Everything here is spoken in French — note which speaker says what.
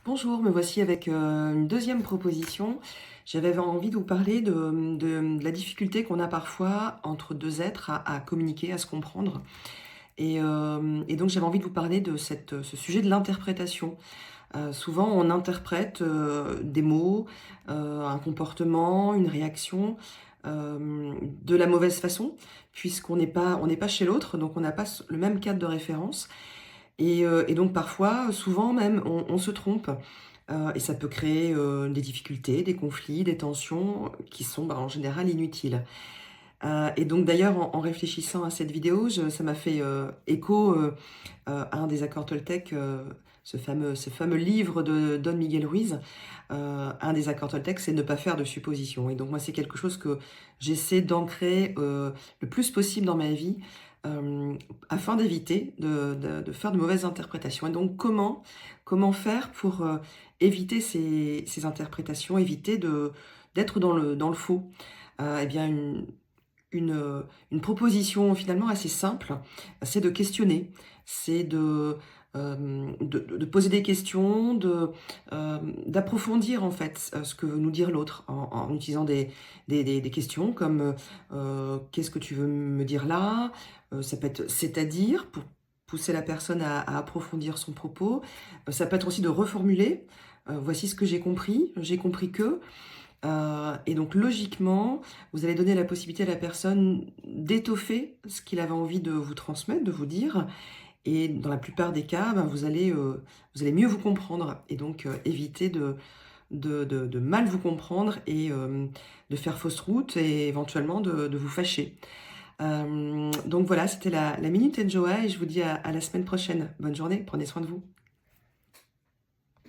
Speaker 1: Bonjour, me voici avec une deuxième proposition. J'avais envie de vous parler de la difficulté qu'on a parfois entre deux êtres à communiquer, à se comprendre. Et donc j'avais envie de vous parler de ce sujet de l'interprétation. Souvent on interprète des mots, un comportement, une réaction de la mauvaise façon, puisqu'on n'est pas chez l'autre, donc on n'a pas le même cadre de référence. Et donc parfois, souvent même, on se trompe, et ça peut créer, des difficultés, des conflits, des tensions qui sont, en général inutiles. Et donc d'ailleurs en réfléchissant à cette vidéo, ça m'a fait, écho, à un des accords Toltec, ce fameux livre de Don Miguel Ruiz. Un des accords Toltec, c'est ne pas faire de suppositions, et donc moi, c'est quelque chose que j'essaie d'ancrer, le plus possible dans ma vie, afin d'éviter de faire de mauvaises interprétations. Et donc comment faire pour, éviter ces interprétations, éviter d'être dans le faux? Et bien une proposition finalement assez simple, c'est de questionner, c'est de poser des questions, d'approfondir en fait, ce que veut nous dire l'autre en utilisant des questions comme, «Qu'est-ce que tu veux me dire là?» Ça peut être «c'est-à-dire?» pour pousser la personne à approfondir son propos. Ça peut être aussi de reformuler, «Voici ce que j'ai compris que». Et donc logiquement, vous allez donner la possibilité à la personne d'étoffer ce qu'il avait envie de vous transmettre, de vous dire, et dans la plupart des cas, vous allez mieux vous comprendre, et donc éviter de mal vous comprendre et de faire fausse route et éventuellement de vous fâcher. Donc voilà, c'était la minute Enjoy, et je vous dis à la semaine prochaine. Bonne journée, prenez soin de vous.